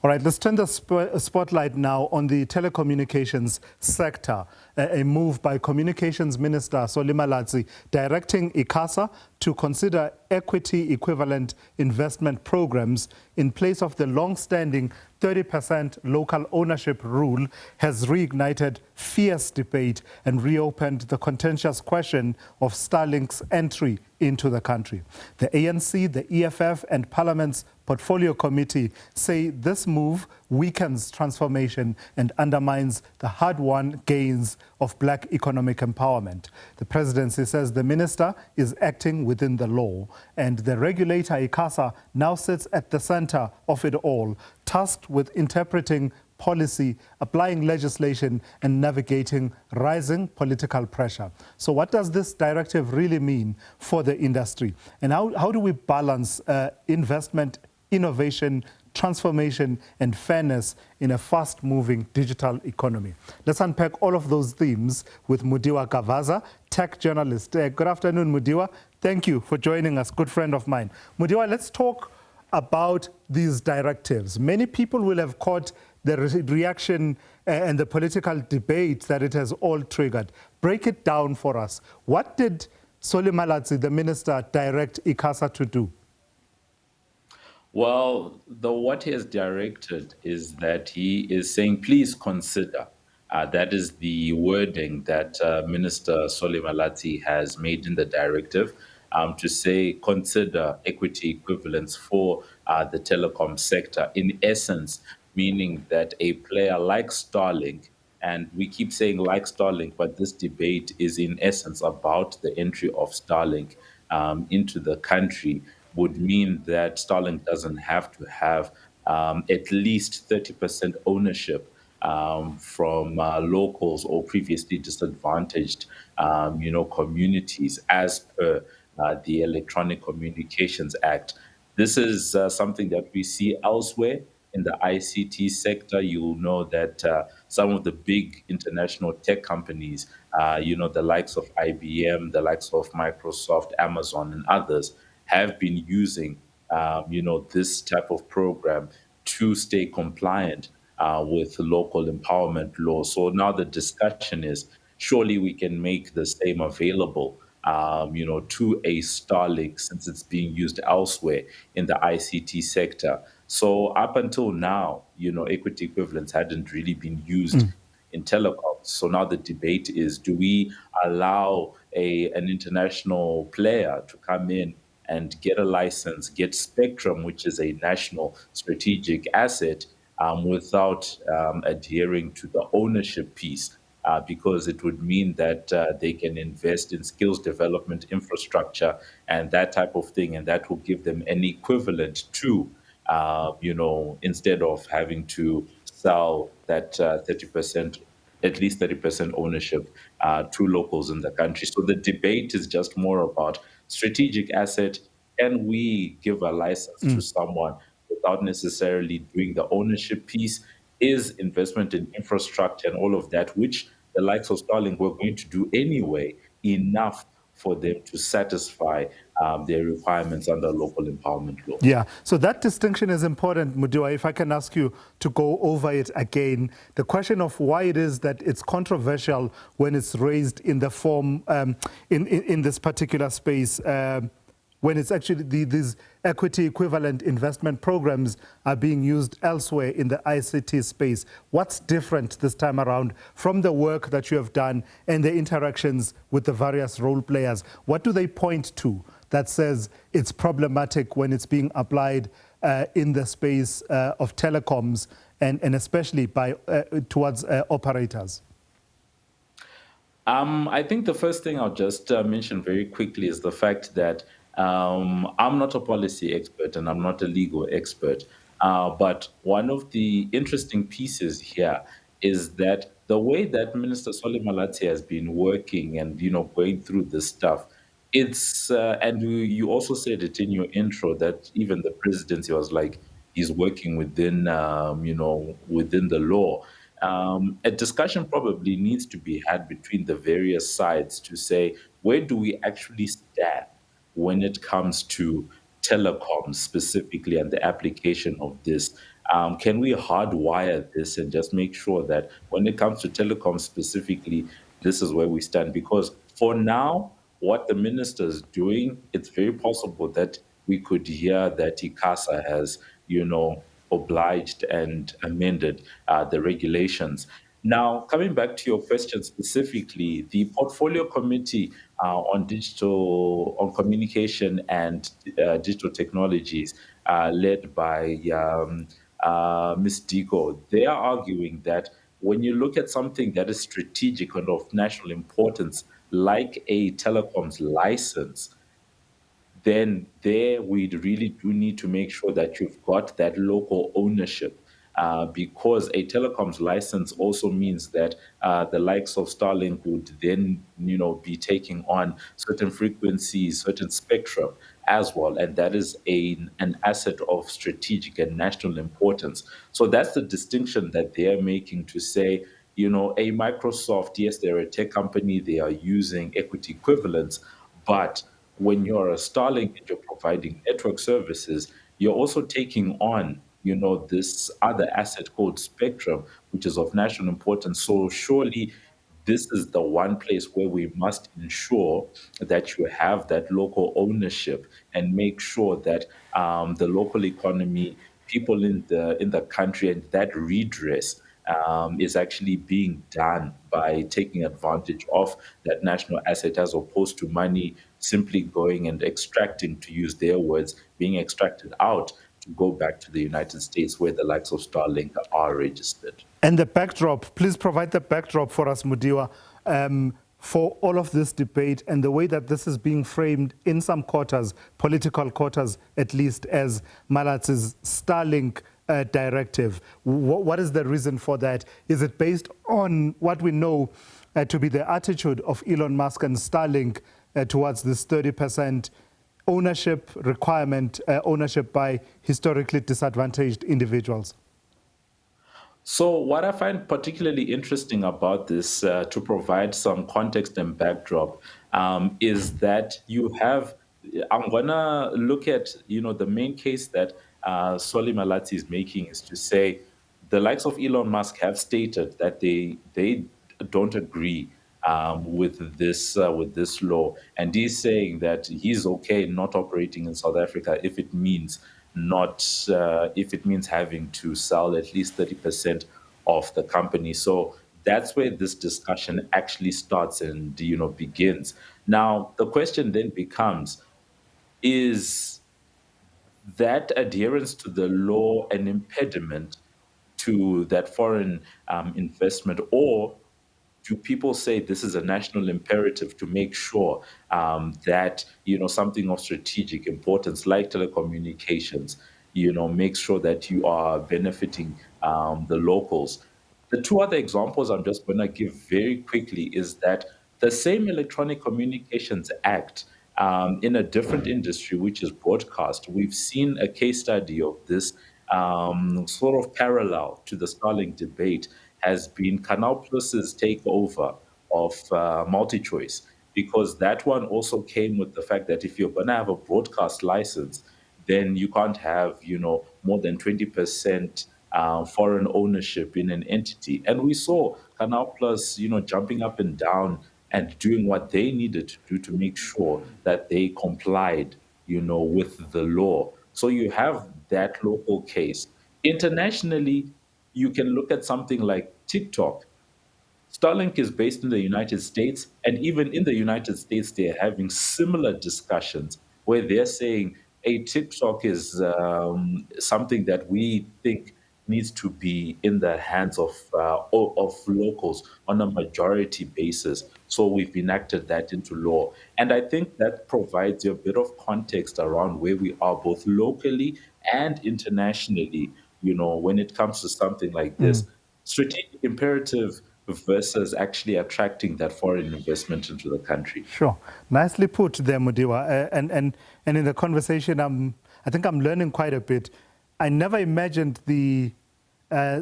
All right, let's turn the spotlight now on the telecommunications sector. A move by Communications Minister Solly Malatsi directing ICASA to consider equity equivalent investment programs in place of the long-standing 30% local ownership rule has reignited fierce debate and reopened the contentious question of Starlink's entry into the country. The ANC, the EFF and Parliament's Portfolio Committee say this move weakens transformation and undermines the hard-won gains of black economic empowerment. The Presidency says the minister is acting within the law, and the regulator ICASA now sits at the center of it all, tasked with interpreting policy, applying legislation and navigating rising political pressure. So what does this directive really mean for the industry? And how do we balance investment, innovation, transformation and fairness in a fast-moving digital economy? Let's unpack all of those themes with Mudiwa Gavaza, tech journalist. Good afternoon, Mudiwa. Thank you for joining us, good friend of mine. Mudiwa, let's talk about these directives. Many people will have caught the reaction and the political debate that it has all triggered. Break it down for us. What did Solly Malatsi, the minister, direct ICASA to do? Well, what he has directed is that he is saying, please consider. That is the wording that Minister Solly Malatsi has made in the directive, to say consider equity equivalence for the telecom sector. In essence, meaning that a player like Starlink, and we keep saying like Starlink, but this debate is in essence about the entry of Starlink into the country, would mean that Starlink doesn't have to have at least 30% ownership from locals or previously disadvantaged, communities as per the Electronic Communications Act. This is something that we see elsewhere in the ICT sector. You'll know that some of the big international tech companies, the likes of IBM, the likes of Microsoft, Amazon, and others, have been using, this type of program to stay compliant with local empowerment law. So now the discussion is, surely we can make the same available, to a Starlink, since it's being used elsewhere in the ICT sector. So up until now, equity equivalence hadn't really been used in telecom. So now the debate is, do we allow an international player to come in and get a license, get spectrum, which is a national strategic asset, without adhering to the ownership piece? Because it would mean that they can invest in skills development infrastructure and that type of thing, and that will give them an equivalent to, instead of having to sell that 30%, at least 30% ownership to locals in the country. So the debate is just more about strategic asset. Can we give a license to someone without necessarily doing the ownership piece? Is investment in infrastructure and all of that, which the likes of Starlink were going to do anyway, enough for them to satisfy their requirements under local empowerment law? Yeah, so that distinction is important, Mudiwa. If I can ask you to go over it again, the question of why it is that it's controversial when it's raised in the form, in this particular space, when it's actually these equity equivalent investment programs are being used elsewhere in the ICT space. What's different this time around from the work that you have done and the interactions with the various role players? What do they point to that says it's problematic when it's being applied in the space of telecoms and especially towards operators? I think the first thing I'll just mention very quickly is the fact that I'm not a policy expert and I'm not a legal expert. But one of the interesting pieces here is that the way that Minister Solly Malatsi has been working and, going through this stuff, it's, and you also said it in your intro that even the presidency was like, he's working within, within the law. A discussion probably needs to be had between the various sides to say, where do we actually stand when it comes to telecoms specifically and the application of this? Can we hardwire this and just make sure that when it comes to telecom specifically, this is where we stand? Because for now, what the minister is doing, it's very possible that we could hear that ICASA has, obliged and amended the regulations. Now, coming back to your question specifically, the Portfolio Committee on Communication and Digital Technologies, led by Ms. Diko, they are arguing that when you look at something that is strategic and of national importance, like a telecoms license, then there we really do need to make sure that you've got that local ownership. Because a telecoms license also means that the likes of Starlink would then, be taking on certain frequencies, certain spectrum as well, and that is an asset of strategic and national importance. So that's the distinction that they're making to say, a Microsoft, yes, they're a tech company, they are using equity equivalents, but when you're a Starlink and you're providing network services, you're also taking on, this other asset called spectrum, which is of national importance. So surely this is the one place where we must ensure that you have that local ownership and make sure that the local economy, people in the country, and that redress is actually being done by taking advantage of that national asset, as opposed to money simply going and extracting, to use their words, being extracted out to go back to the United States where the likes of Starlink are registered. And the backdrop, please provide the backdrop for us, Mudiwa, for all of this debate and the way that this is being framed in some quarters, political quarters at least, as Malatsi's Starlink directive. What is the reason for that? Is it based on what we know to be the attitude of Elon Musk and Starlink towards this 30% ownership requirement, ownership by historically disadvantaged individuals? So, what I find particularly interesting about this, to provide some context and backdrop, is that you have. I'm gonna look at the main case that Solly Malatsi is making is to say the likes of Elon Musk have stated that they don't agree with this law, and he's saying that he's okay not operating in South Africa if it means having to sell at least 30% of the company. So that's where this discussion actually starts and begins. Now the question then becomes: is that adherence to the law an impediment to that foreign investment, or do people say this is a national imperative to make sure that something of strategic importance like telecommunications, make sure that you are benefiting the locals? The two other examples I'm just going to give very quickly is that the same Electronic Communications Act, in a different industry, which is broadcast, we've seen a case study of this, sort of parallel to the Starlink debate, has been Canal Plus's takeover of MultiChoice, because that one also came with the fact that if you're going to have a broadcast license, then you can't have, more than 20% foreign ownership in an entity. And we saw Canal Plus, jumping up and down and doing what they needed to do to make sure that they complied, with the law. So you have that local case. Internationally, you can look at something like TikTok. Starlink is based in the United States, and even in the United States, they're having similar discussions where they're saying, "Hey, TikTok is something that we think needs to be in the hands of locals on a majority basis." So we've enacted that into law, and I think that provides you a bit of context around where we are both locally and internationally. When it comes to something like this, strategic imperative versus actually attracting that foreign investment into the country. Sure. Nicely put there, Mudiwa. And in the conversation, I think I'm learning quite a bit. I never imagined the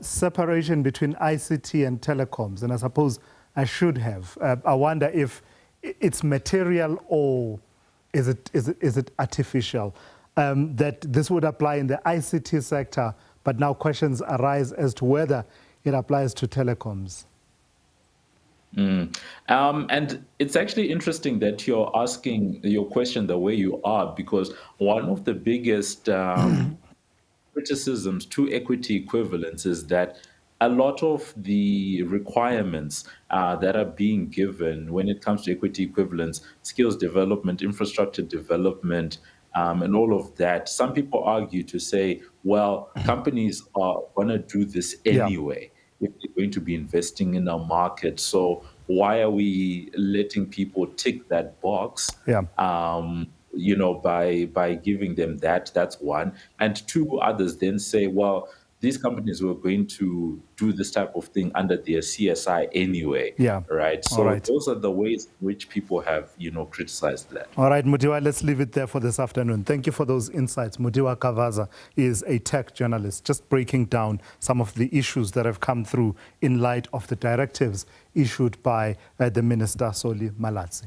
separation between ICT and telecoms, and I suppose I should have. I wonder if it's material or is it artificial, that this would apply in the ICT sector, but now questions arise as to whether it applies to telecoms. And it's actually interesting that you're asking your question the way you are, because one of the biggest criticisms to equity equivalence is that a lot of the requirements that are being given when it comes to equity equivalence, skills development, infrastructure development, and all of that, some people argue to say, well, companies are going to do this Yeah, anyway if they're going to be investing in our market. So why are we letting people tick that box? yeah. By giving them that. That's one. And two, others then say, well, these companies were going to do this type of thing under their CSI anyway, Yeah. right? All So right. those are the ways in which people have, criticized that. All right, Mudiwa, let's leave it there for this afternoon. Thank you for those insights. Mudiwa Gavaza is a tech journalist, just breaking down some of the issues that have come through in light of the directives issued by the Minister Solly Malatsi.